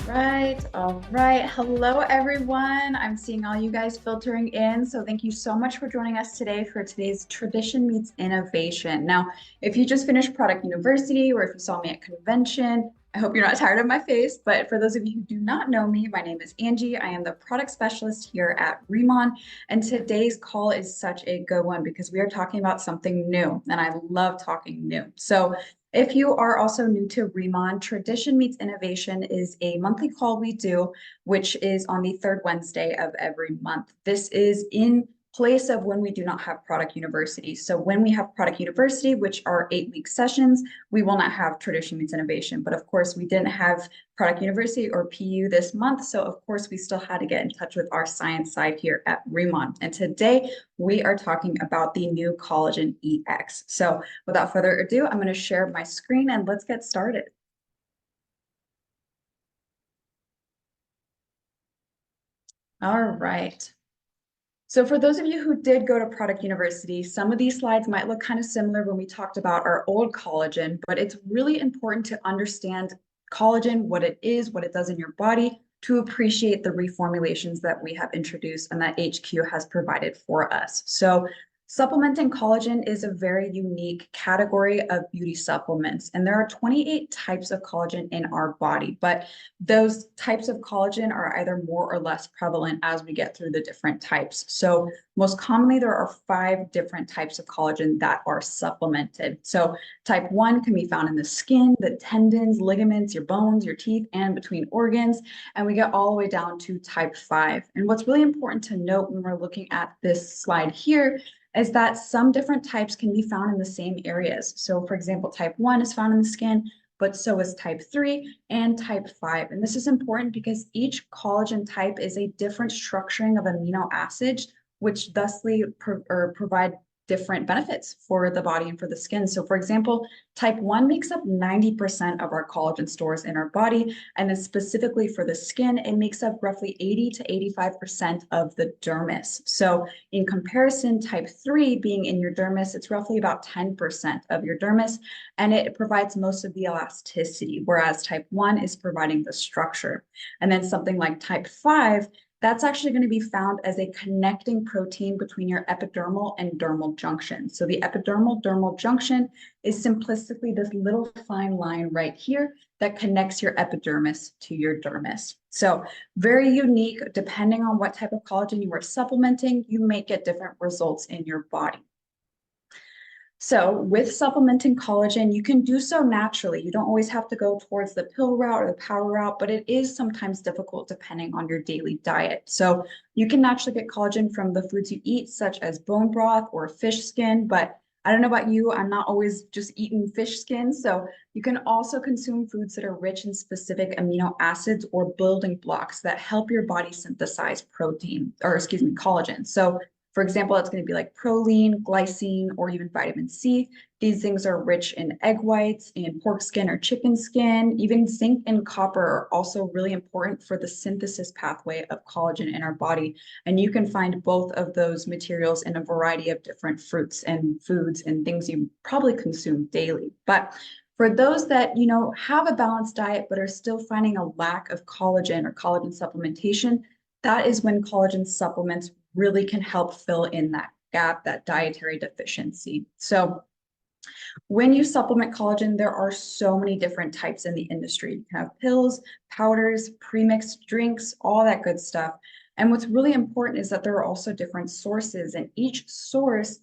All right. Hello, everyone. I'm seeing all you guys filtering in. So thank you so much for joining us today for today's Tradition Meets Innovation. Now, if you just finished Product University or if you saw me at convention, I hope you're not tired of my face. But for those of you who do not know me, my name is Angie. I am the product specialist here at Remon. And today's call is such a good one because we are talking about something new. And I love talking new. So if you are also new to Remon, Tradition Meets Innovation is a monthly call we do, which is on the third Wednesday of every month. This is in place of when we do not have Product University. So when we have Product University, which are 8-week sessions, we will not have Tradition Meets Innovation. But of course, we didn't have Product University or PU this month. So of course, we still had to get in touch with our science side here at Remon. And today we are talking about the new Collagen EX. So without further ado, I'm going to share my screen and let's get started. All right. So for those of you who did go to Product University, some of these slides might look kind of similar when we talked about our old collagen, but it's really important to understand collagen, what it is, what it does in your body, to appreciate the reformulations that we have introduced and that HQ has provided for us. So supplementing collagen is a very unique category of beauty supplements, and there are 28 types of collagen in our body, but those types of collagen are either more or less prevalent as we get through the different types. So most commonly, there are 5 different types of collagen that are supplemented. So type 1 can be found in the skin, the tendons, ligaments, your bones, your teeth, and between organs. And we get all the way down to type 5. And what's really important to note when we're looking at this slide here is that some different types can be found in the same areas. So for example, type 1 is found in the skin, but so is type 3 and type 5. And this is important because each collagen type is a different structuring of amino acids, which thusly provide different benefits for the body and for the skin. So for example, type 1 makes up 90% of our collagen stores in our body. And then specifically for the skin, it makes up roughly 80 to 85% of the dermis. So in comparison, type 3 being in your dermis, it's roughly about 10% of your dermis, and it provides most of the elasticity, whereas type 1 is providing the structure. And then something like type 5, that's actually going to be found as a connecting protein between your epidermal and dermal junction. So the epidermal-dermal junction is simplistically this little fine line right here that connects your epidermis to your dermis. So very unique. Depending on what type of collagen you are supplementing, you may get different results in your body. So with supplementing collagen, you can do so naturally. You don't always have to go towards the pill route or the powder route, but it is sometimes difficult depending on your daily diet. So you can naturally get collagen from the foods you eat, such as bone broth or fish skin, but I don't know about you, I'm not always just eating fish skin. So you can also consume foods that are rich in specific amino acids or building blocks that help your body synthesize collagen. So for example, it's going to be like proline, glycine, or even vitamin C. These things are rich in egg whites, in pork skin or chicken skin. Even zinc and copper are also really important for the synthesis pathway of collagen in our body. And you can find both of those materials in a variety of different fruits and foods and things you probably consume daily. But for those that, have a balanced diet but are still finding a lack of collagen or collagen supplementation, that is when collagen supplements really can help fill in that gap, that dietary deficiency. So when you supplement collagen, there are so many different types in the industry. You can have pills, powders, premixed drinks, all that good stuff. And what's really important is that there are also different sources, and each source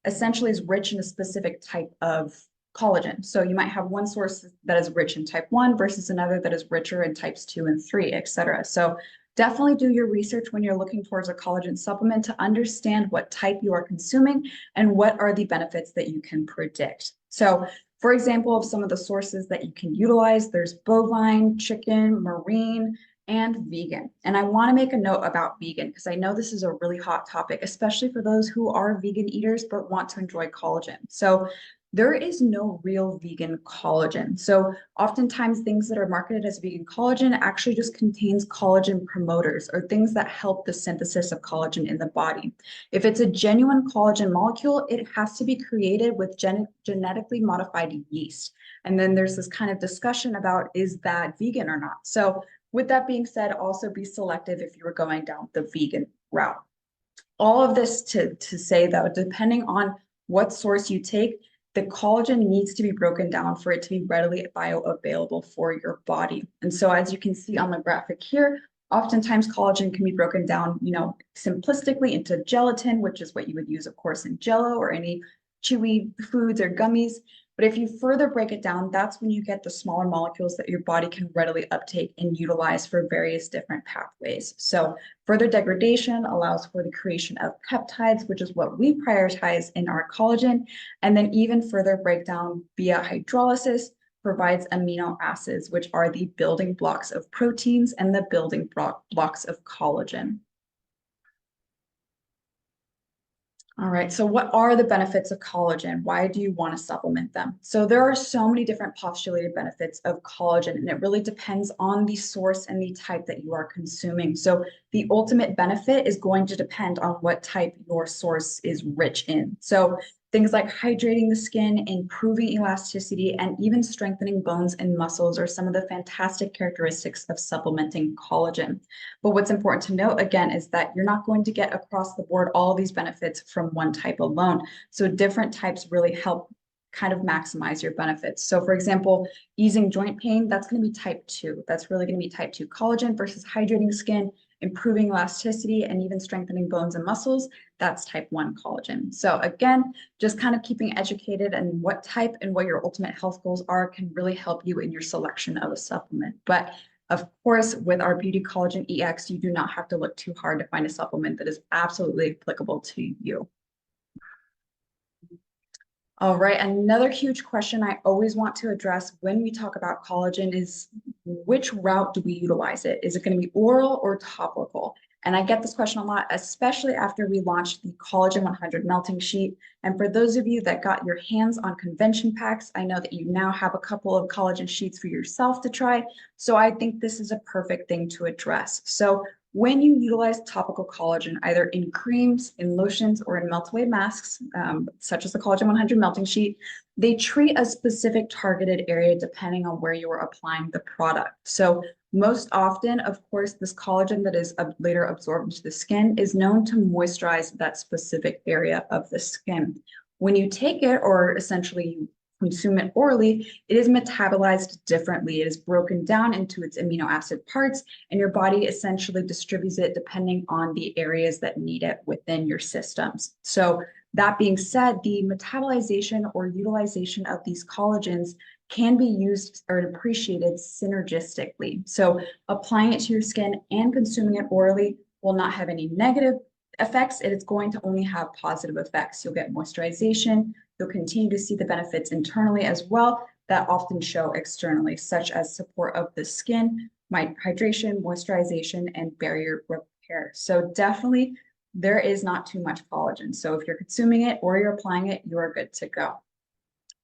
essentially is rich in a specific type of collagen. So you might have one source that is rich in type 1 versus another that is richer in types 2 and 3, et cetera. So definitely do your research when you're looking towards a collagen supplement to understand what type you are consuming and what are the benefits that you can predict. So, for example, of some of the sources that you can utilize, there's bovine, chicken, marine, and vegan. And I want to make a note about vegan because I know this is a really hot topic, especially for those who are vegan eaters but want to enjoy collagen. So there is no real vegan collagen. So oftentimes things that are marketed as vegan collagen actually just contains collagen promoters or things that help the synthesis of collagen in the body. If it's a genuine collagen molecule, it has to be created with genetically modified yeast. And then there's this kind of discussion about, is that vegan or not? So With that being said, also be selective if you were going down the vegan route. All of this to say though, depending on what source you take, the collagen needs to be broken down for it to be readily bioavailable for your body. And so as you can see on the graphic here, oftentimes collagen can be broken down, simplistically into gelatin, which is what you would use, of course, in Jello or any chewy foods or gummies. But if you further break it down, that's when you get the smaller molecules that your body can readily uptake and utilize for various different pathways. So further degradation allows for the creation of peptides, which is what we prioritize in our collagen. And then even further breakdown via hydrolysis provides amino acids, which are the building blocks of proteins and the building blocks of collagen. All right, so what are the benefits of collagen? Why do you want to supplement them? So there are so many different postulated benefits of collagen, and it really depends on the source and the type that you are consuming. So the ultimate benefit is going to depend on what type your source is rich in. So things like hydrating the skin, improving elasticity, and even strengthening bones and muscles are some of the fantastic characteristics of supplementing collagen. But what's important to note, again, is that you're not going to get across the board all these benefits from one type alone. So different types really help kind of maximize your benefits. So for example, easing joint pain, that's going to be type 2. That's really going to be type 2 collagen versus hydrating skin, improving elasticity, and even strengthening bones and muscles. That's type 1 collagen. So again, just kind of keeping educated and what type and what your ultimate health goals are can really help you in your selection of a supplement. But of course, with our Beauty Collagen EX, you do not have to look too hard to find a supplement that is absolutely applicable to you. All right, another huge question I always want to address when we talk about collagen is which route do we utilize it? Is it going to be oral or topical? And I get this question a lot, especially after we launched the Collagen 100 melting sheet. And for those of you that got your hands on convention packs, I know that you now have a couple of collagen sheets for yourself to try. So I think this is a perfect thing to address. So when you utilize topical collagen, either in creams, in lotions, or in melt-away masks, such as the Collagen 100 melting sheet, they treat a specific targeted area depending on where you are applying the product. So most often, of course, this collagen that is later absorbed into the skin is known to moisturize that specific area of the skin. When you take it, or essentially you consume it orally, it is metabolized differently. It is broken down into its amino acid parts, and your body essentially distributes it depending on the areas that need it within your systems. So that being said, the metabolization or utilization of these collagens can be used or appreciated synergistically. So applying it to your skin and consuming it orally will not have any negative effects. It is going to only have positive effects. You'll get moisturization. You'll continue to see the benefits internally as well that often show externally, such as support of the skin, hydration, moisturization, and barrier repair. So definitely there is not too much collagen. So if you're consuming it or you're applying it, you are good to go.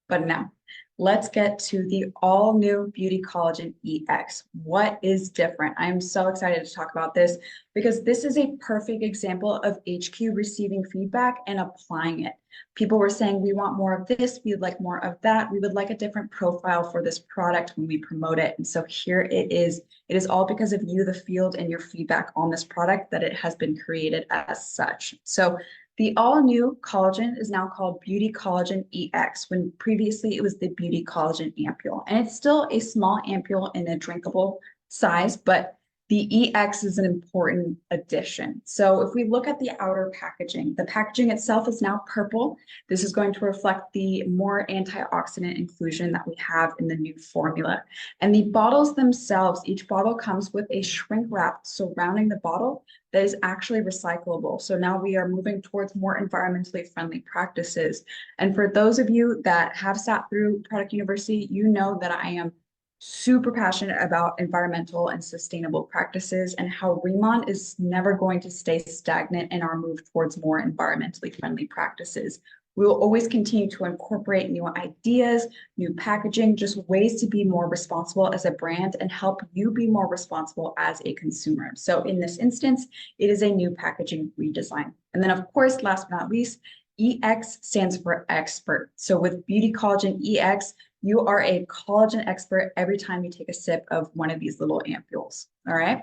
But now, let's get to the all new Beauty Collagen EX. What is different? I am so excited to talk about this because this is a perfect example of HQ receiving feedback and applying it. People were saying, we want more of this, we'd like more of that, we would like a different profile for this product when we promote it. And so here it is. It is all because of you, the field, and your feedback on this product that it has been created as such. So the all-new collagen is now called Beauty Collagen EX, when previously it was the Beauty Collagen Ampule. And it's still a small ampule in a drinkable size, but the EX is an important addition. So if we look at the outer packaging, the packaging itself is now purple. This is going to reflect the more antioxidant inclusion that we have in the new formula. And the bottles themselves, each bottle comes with a shrink wrap surrounding the bottle that is actually recyclable. So now we are moving towards more environmentally friendly practices. And for those of you that have sat through Product University, you know that I am super passionate about environmental and sustainable practices and how Remon is never going to stay stagnant in our move towards more environmentally friendly practices. We will always continue to incorporate new ideas, new packaging, just ways to be more responsible as a brand and help you be more responsible as a consumer. So in this instance, it is a new packaging redesign. And then of course, last but not least, EX stands for expert. So with Beauty Collagen EX, you are a collagen expert every time you take a sip of one of these little ampules, all right?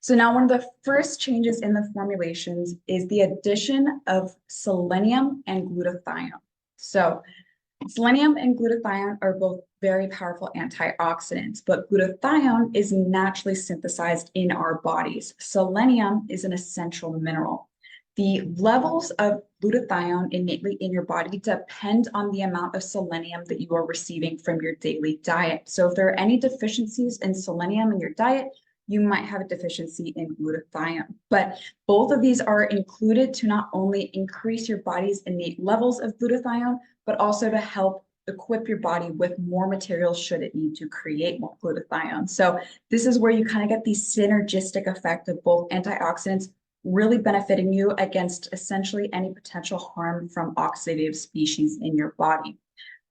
So now one of the first changes in the formulations is the addition of selenium and glutathione. So selenium and glutathione are both very powerful antioxidants, but glutathione is naturally synthesized in our bodies. Selenium is an essential mineral. The levels of glutathione innately in your body depend on the amount of selenium that you are receiving from your daily diet. So if there are any deficiencies in selenium in your diet, you might have a deficiency in glutathione. But both of these are included to not only increase your body's innate levels of glutathione, but also to help equip your body with more materials should it need to create more glutathione. So this is where you kind of get the synergistic effect of both antioxidants really benefiting you against essentially any potential harm from oxidative species in your body.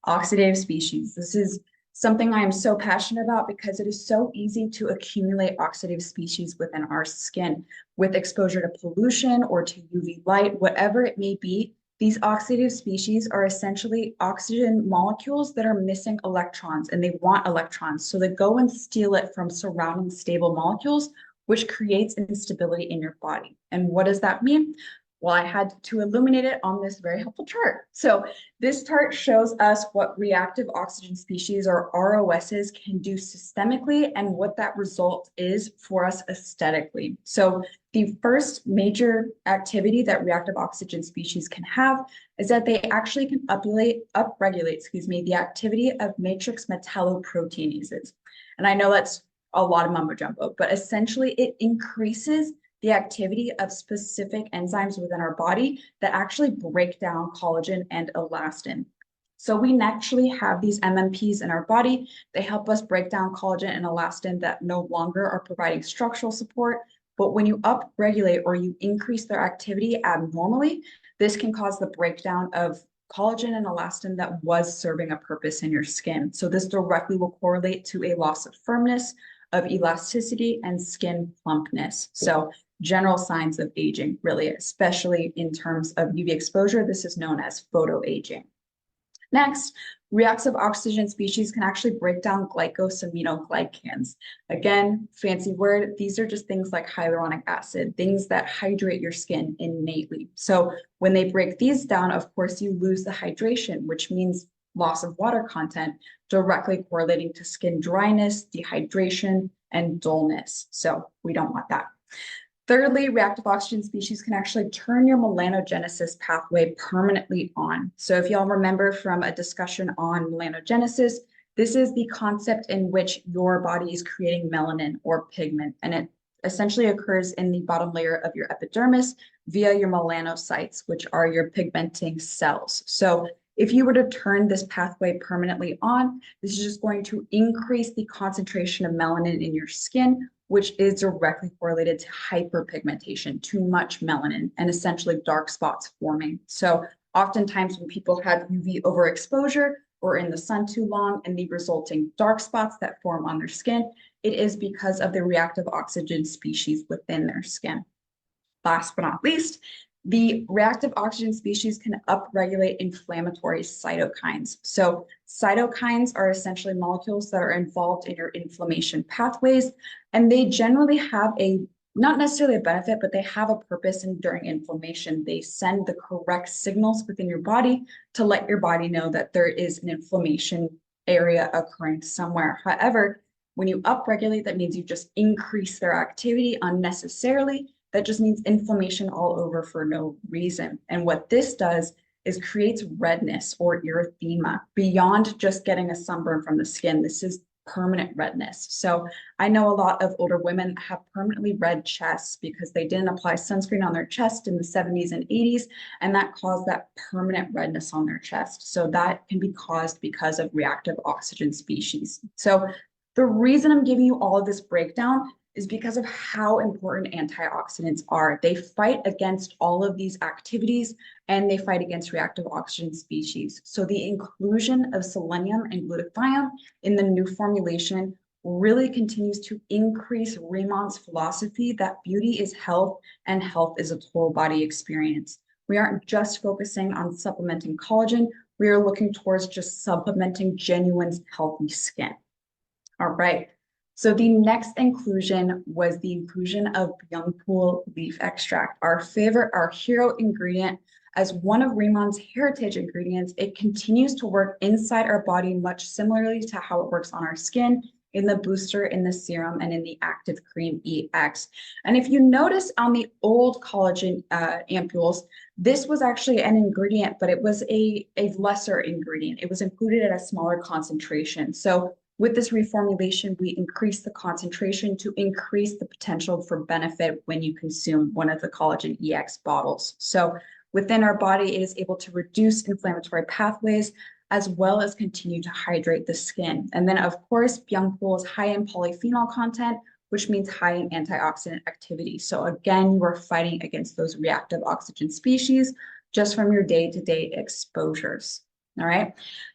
Oxidative species, this is something I am so passionate about because it is so easy to accumulate oxidative species within our skin with exposure to pollution or to UV light, whatever it may be. These oxidative species are essentially oxygen molecules that are missing electrons and they want electrons. So they go and steal it from surrounding stable molecules, which creates instability in your body. And what does that mean? Well, I had to illuminate it on this very helpful chart. So this chart shows us what reactive oxygen species or ROSs can do systemically and what that result is for us aesthetically. So the first major activity that reactive oxygen species can have is that they actually can upregulate, the activity of matrix metalloproteinases. And I know that's a lot of mumbo jumbo, but essentially it increases the activity of specific enzymes within our body that actually break down collagen and elastin. So we naturally have these MMPs in our body. They help us break down collagen and elastin that no longer are providing structural support. But when you upregulate or you increase their activity abnormally, this can cause the breakdown of collagen and elastin that was serving a purpose in your skin. So this directly will correlate to a loss of firmness, of elasticity, and skin plumpness. So general signs of aging, really, especially in terms of UV exposure. This is known as photoaging. Next, reactive oxygen species can actually break down glycosaminoglycans. Again, fancy word. These are just things like hyaluronic acid, things that hydrate your skin innately. So when they break these down, of course, you lose the hydration, which means loss of water content, directly correlating to skin dryness, dehydration, and dullness. So we don't want that. Thirdly, reactive oxygen species can actually turn your melanogenesis pathway permanently on. So if y'all remember from a discussion on melanogenesis, this is the concept in which your body is creating melanin or pigment, and it essentially occurs in the bottom layer of your epidermis via your melanocytes, which are your pigmenting cells. So if you were to turn this pathway permanently on, this is just going to increase the concentration of melanin in your skin, which is directly correlated to hyperpigmentation, too much melanin, and essentially dark spots forming. So oftentimes when people have UV overexposure or in the sun too long and the resulting dark spots that form on their skin, it is because of the reactive oxygen species within their skin. Last but not least, the reactive oxygen species can upregulate inflammatory cytokines. So cytokines are essentially molecules that are involved in your inflammation pathways, and they generally have not necessarily a benefit, but they have a purpose during inflammation. They send the correct signals within your body to let your body know that there is an inflammation area occurring somewhere. However, when you upregulate, that means you just increase their activity unnecessarily. That just means inflammation all over for no reason. And what this does is creates redness or erythema beyond just getting a sunburn from the skin. This is permanent redness. So I know a lot of older women have permanently red chests because they didn't apply sunscreen on their chest in the 70s and 80s, and that caused that permanent redness on their chest. So that can be caused because of reactive oxygen species. So the reason I'm giving you all of this breakdown is because of how important antioxidants are. They fight against all of these activities and they fight against reactive oxygen species. So the inclusion of selenium and glutathione in the new formulation really continues to increase Riemann's philosophy that beauty is health and health is a total body experience. We aren't just focusing on supplementing collagen, We are looking towards just supplementing genuine healthy skin. All right. So the next inclusion was the inclusion of Byungpool leaf extract, our favorite, our hero ingredient. As one of Ramon's heritage ingredients, it continues to work inside our body much similarly to how it works on our skin, in the booster, in the serum, and in the active cream EX. And if you notice on the old collagen ampules, this was actually an ingredient, but it was a lesser ingredient. It was included at a smaller concentration. So with this reformulation, we increase the concentration to increase the potential for benefit when you consume one of the collagen EX bottles. So within our body, it is able to reduce inflammatory pathways as well as continue to hydrate the skin. And then, of course, Byungpool is high in polyphenol content, which means high in antioxidant activity. So again, you are fighting against those reactive oxygen species just from your day-to-day exposures. All right.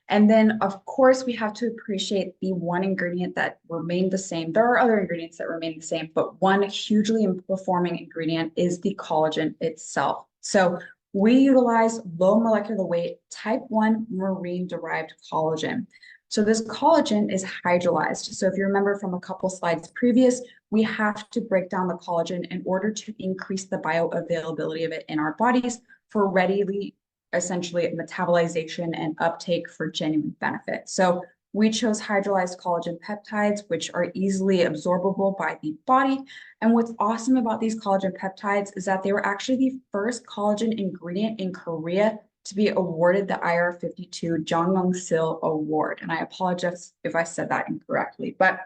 And then, of course, we have to appreciate the one ingredient that remained the same. There are other ingredients that remain the same, but one hugely performing ingredient is the collagen itself. So we utilize low molecular weight type 1 marine derived collagen. So this collagen is hydrolyzed. So if you remember from a couple slides previous, we have to break down the collagen in order to increase the bioavailability of it in our bodies for readily, essentially, metabolization and uptake for genuine benefit. So we chose hydrolyzed collagen peptides, which are easily absorbable by the body. And what's awesome about these collagen peptides is that they were actually the first collagen ingredient in Korea to be awarded the IR52 Jongmung-sil Award. And I apologize if I said that incorrectly, but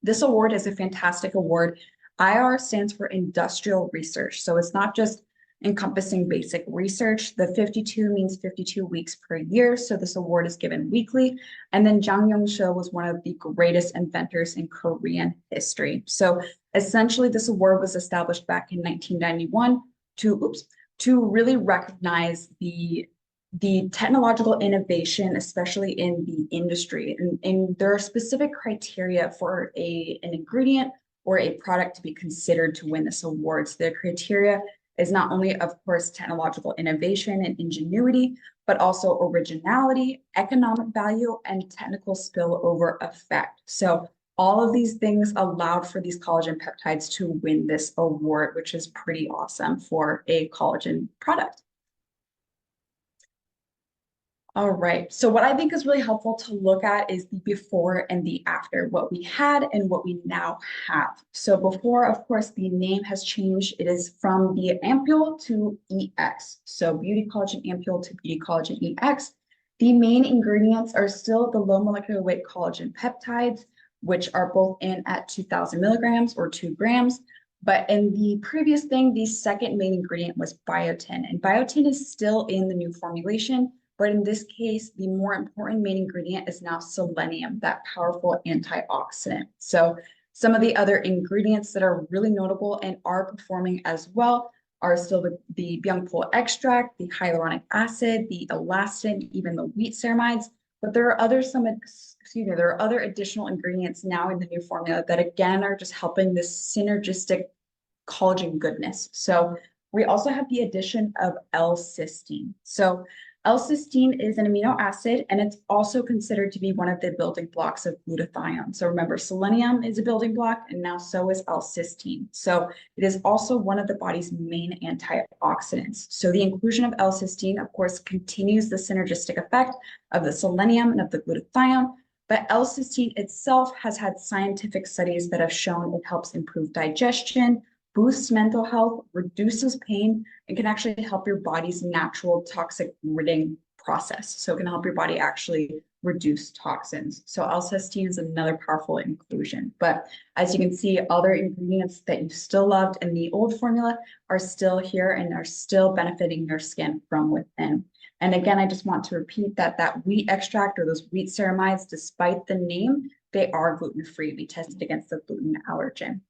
this award is a fantastic award. IR stands for industrial research. So it's not just encompassing basic research. The 52 means 52 weeks per year. So this award is given weekly. And then Jang Young-seo was one of the greatest inventors in Korean history. So essentially this award was established back in 1991 to really recognize the technological innovation, especially in the industry. And there are specific criteria for an ingredient or a product to be considered to win this award. So the criteria is not only, of course, technological innovation and ingenuity, but also originality, economic value, and technical spillover effect. So all of these things allowed for these collagen peptides to win this award, which is pretty awesome for a collagen product. All right, so what I think is really helpful to look at is the before and the after, what we had and what we now have. So before, of course, the name has changed. It is from the ampule to EX. So Beauty Collagen Ampule to Beauty Collagen EX. The main ingredients are still the low molecular weight collagen peptides, which are both in at 2,000 milligrams or 2 grams. But in the previous thing, the second main ingredient was biotin, and biotin is still in the new formulation. But in this case, the more important main ingredient is now selenium, that powerful antioxidant. So some of the other ingredients that are really notable and are performing as well are still the Byungpool extract, the hyaluronic acid, the elastin, even the wheat ceramides. But there are there are other additional ingredients now in the new formula that again are just helping this synergistic collagen goodness. So we also have the addition of L-cysteine. So L-cysteine is an amino acid, and it's also considered to be one of the building blocks of glutathione. So remember, selenium is a building block, and now so is L-cysteine. So it is also one of the body's main antioxidants. So the inclusion of L-cysteine, of course, continues the synergistic effect of the selenium and of the glutathione, but L-cysteine itself has had scientific studies that have shown it helps improve digestion, boosts mental health, reduces pain, and can actually help your body's natural toxic ridding process. So it can help your body actually reduce toxins. So L-cysteine is another powerful inclusion. But as you can see, other ingredients that you still loved in the old formula are still here and are still benefiting your skin from within. And again, I just want to repeat that wheat extract or those wheat ceramides, despite the name, they are gluten-free. We tested against the gluten allergen.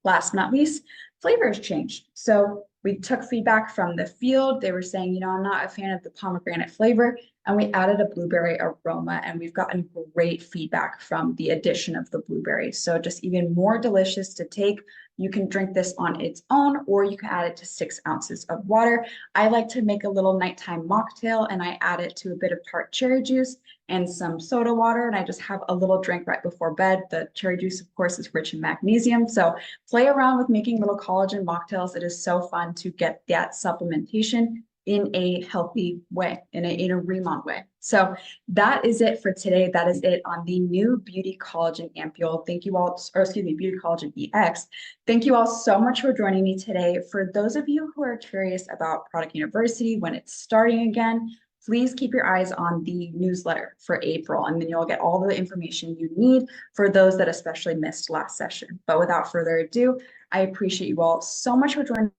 Last but not least, flavors changed. So we took feedback from the field. They were saying, I'm not a fan of the pomegranate flavor. and we added a blueberry aroma, and we've gotten great feedback from the addition of the blueberry. So just even more delicious to take. You can drink this on its own, or you can add it to 6 ounces of water. I like to make a little nighttime mocktail, and I add it to a bit of tart cherry juice and some soda water, and I just have a little drink right before bed. The cherry juice, of course, is rich in magnesium. So play around with making little collagen mocktails. It is so fun to get that supplementation in a healthy way, in a Remont way. So that is it for today. That is it on the new Beauty Collagen Ampule. Thank you all, or excuse me, Beauty Collagen EX. Thank you all so much for joining me today. For those of you who are curious about Product University, when it's starting again, please keep your eyes on the newsletter for April, and then you'll get all the information you need for those that especially missed last session. But without further ado, I appreciate you all so much for joining.